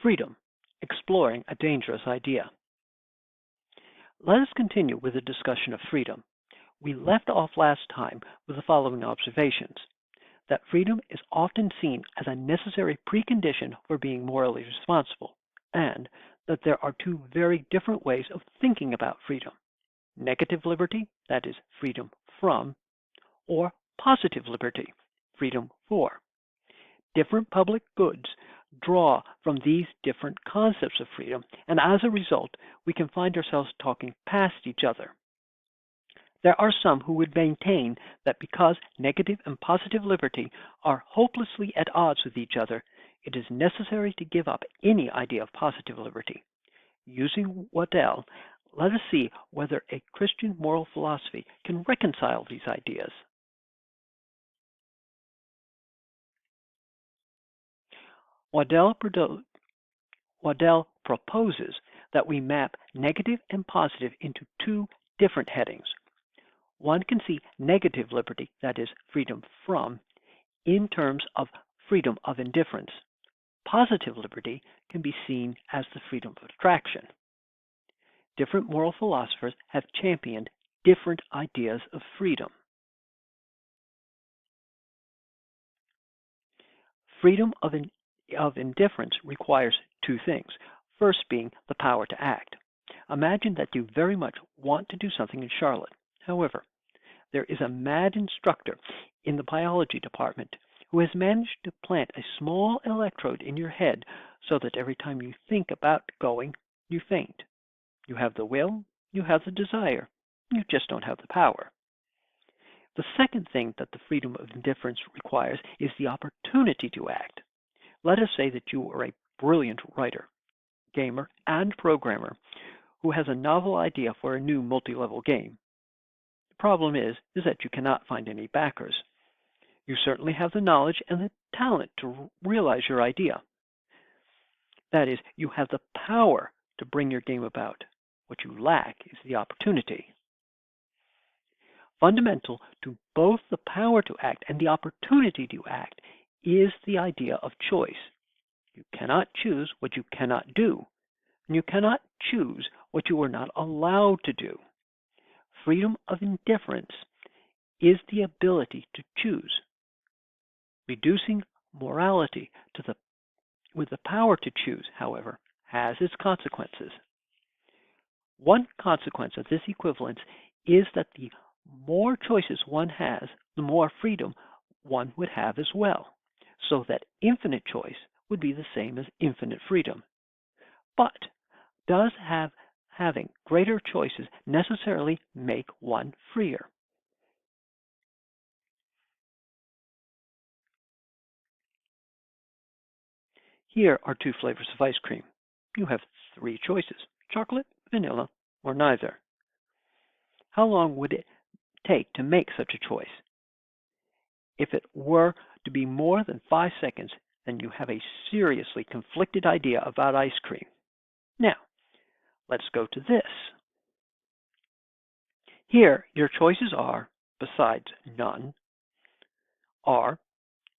Freedom, exploring a dangerous idea. Let us continue with a discussion of freedom. We left off last time with the following observations: that freedom is often seen as a necessary precondition for being morally responsible, and that there are two very different ways of thinking about freedom: negative liberty, that is, freedom from, or positive liberty, freedom for. Different public goods draw from these different concepts of freedom, and as a result, we can find ourselves talking past each other. There are some who would maintain that because negative and positive liberty are hopelessly at odds with each other, it is necessary to give up any idea of positive liberty. Using Wadell, let us see whether a Christian moral philosophy can reconcile these ideas. Wadell proposes that we map negative and positive into two different headings. One can see negative liberty, that is, freedom from, in terms of freedom of indifference. Positive liberty can be seen as the freedom of attraction. Different moral philosophers have championed different ideas of freedom. Freedom of indifference requires two things. First being the power to act. Imagine that you very much want to do something in Charlotte. However, there is a mad instructor in the biology department who has managed to plant a small electrode in your head so that every time you think about going, you faint. You have the will, you have the desire, you just don't have the power. The second thing that the freedom of indifference requires is the opportunity to act. Let us say that you are a brilliant writer, gamer, and programmer who has a novel idea for a new multi-level game. The problem is that you cannot find any backers. You certainly have the knowledge and the talent to realize your idea. That is, you have the power to bring your game about. What you lack is the opportunity. Fundamental to both the power to act and the opportunity to act is the idea of choice. You cannot choose what you cannot do, and you cannot choose what you are not allowed to do. Freedom of indifference is the ability to choose. Reducing morality with the power to choose, however, has its consequences. One consequence of this equivalence is that the more choices one has, the more freedom one would have as well, so that infinite choice would be the same as infinite freedom. But does having greater choices necessarily make one freer? Here are two flavors of ice cream. You have three choices: chocolate, vanilla, or neither. How long would it take to make such a choice? If it were to be more than 5 seconds, then you have a seriously conflicted idea about ice cream. Now, let's go to this. Here, your choices are, besides none, are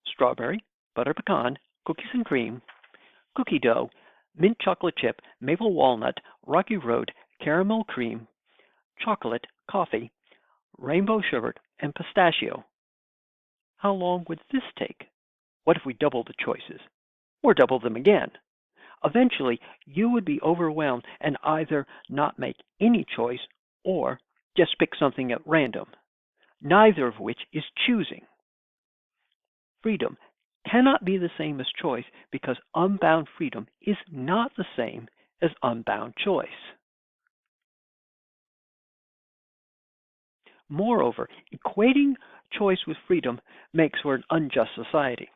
strawberry, butter pecan, cookies and cream, cookie dough, mint chocolate chip, maple walnut, rocky road, caramel cream, chocolate, coffee, rainbow sherbet, and pistachio. How long would this take? What if we double the choices? Or double them again? Eventually, you would be overwhelmed and either not make any choice or just pick something at random, neither of which is choosing. Freedom cannot be the same as choice because unbound freedom is not the same as unbound choice. Moreover, equating choice with freedom makes for an unjust society.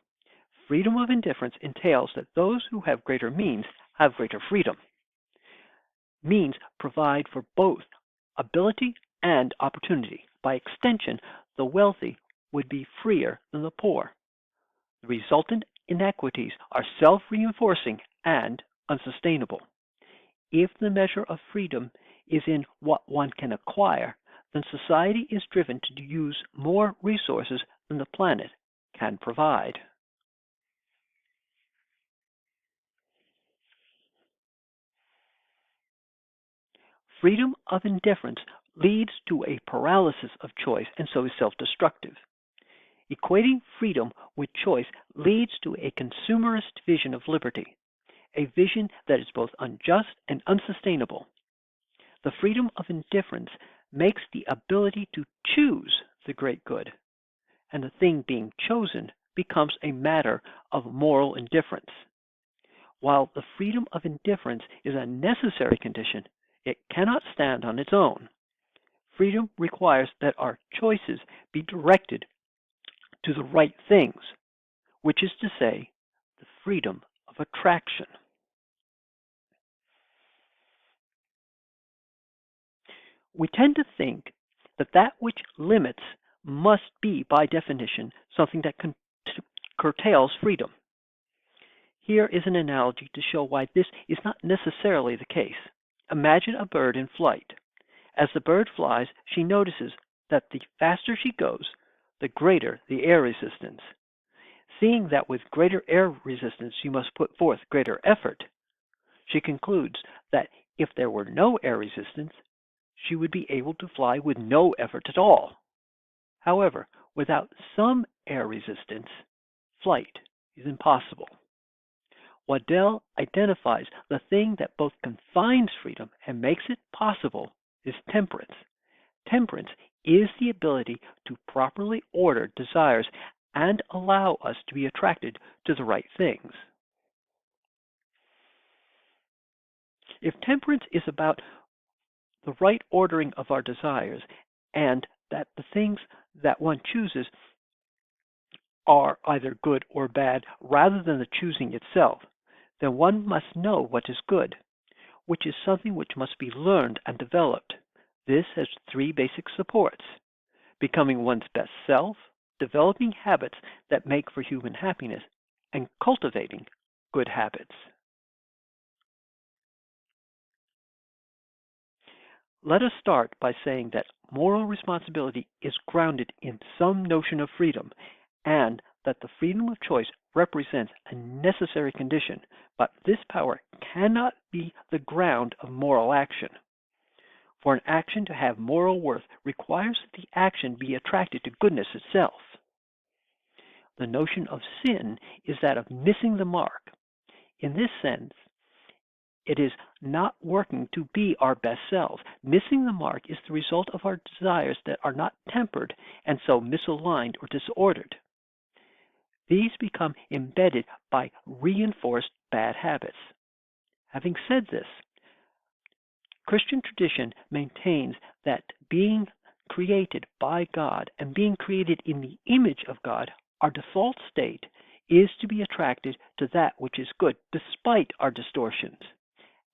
Freedom of indifference entails that those who have greater means have greater freedom. Means provide for both ability and opportunity. By extension, the wealthy would be freer than the poor. The resultant inequities are self-reinforcing and unsustainable. If the measure of freedom is in what one can acquire, then society is driven to use more resources than the planet can provide. Freedom of indifference leads to a paralysis of choice and so is self-destructive. Equating freedom with choice leads to a consumerist vision of liberty, a vision that is both unjust and unsustainable. The freedom of indifference makes the ability to choose the great good, and the thing being chosen becomes a matter of moral indifference. While the freedom of indifference is a necessary condition, it cannot stand on its own. Freedom requires that our choices be directed to the right things, which is to say, the freedom of attraction. We tend to think that that which limits must be, by definition, something that curtails freedom. Here is an analogy to show why this is not necessarily the case. Imagine a bird in flight. As the bird flies, she notices that the faster she goes, the greater the air resistance. Seeing that with greater air resistance she must put forth greater effort, she concludes that if there were no air resistance, she would be able to fly with no effort at all. However, without some air resistance, flight is impossible. Wadell identifies the thing that both confines freedom and makes it possible is temperance. Temperance is the ability to properly order desires and allow us to be attracted to the right things. If temperance is about the right ordering of our desires and that the things that one chooses are either good or bad rather than the choosing itself, then one must know what is good, which is something which must be learned and developed. This has three basic supports: becoming one's best self, developing habits that make for human happiness, and cultivating good habits. Let us start by saying that moral responsibility is grounded in some notion of freedom, and that the freedom of choice represents a necessary condition, but this power cannot be the ground of moral action. For an action to have moral worth requires that the action be attracted to goodness itself. The notion of sin is that of missing the mark. In this sense, it is not working to be our best selves. Missing the mark is the result of our desires that are not tempered and so misaligned or disordered. These become embedded by reinforced bad habits. Having said this, Christian tradition maintains that being created by God and being created in the image of God, our default state is to be attracted to that which is good despite our distortions.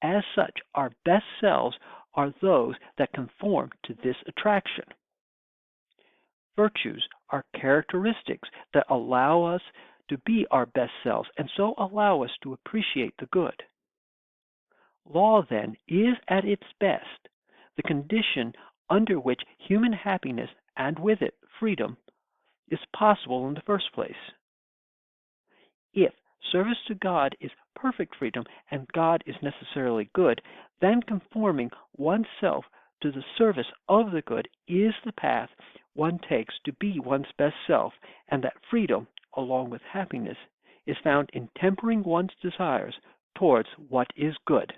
As such, our best selves are those that conform to this attraction. Virtues are characteristics that allow us to be our best selves and so allow us to appreciate the good. Law, then, is at its best the condition under which human happiness and with it freedom is possible in the first place. If service to God is perfect freedom and God is necessarily good, then conforming oneself to the service of the good is the path one takes to be one's best self, and that freedom, along with happiness, is found in tempering one's desires towards what is good.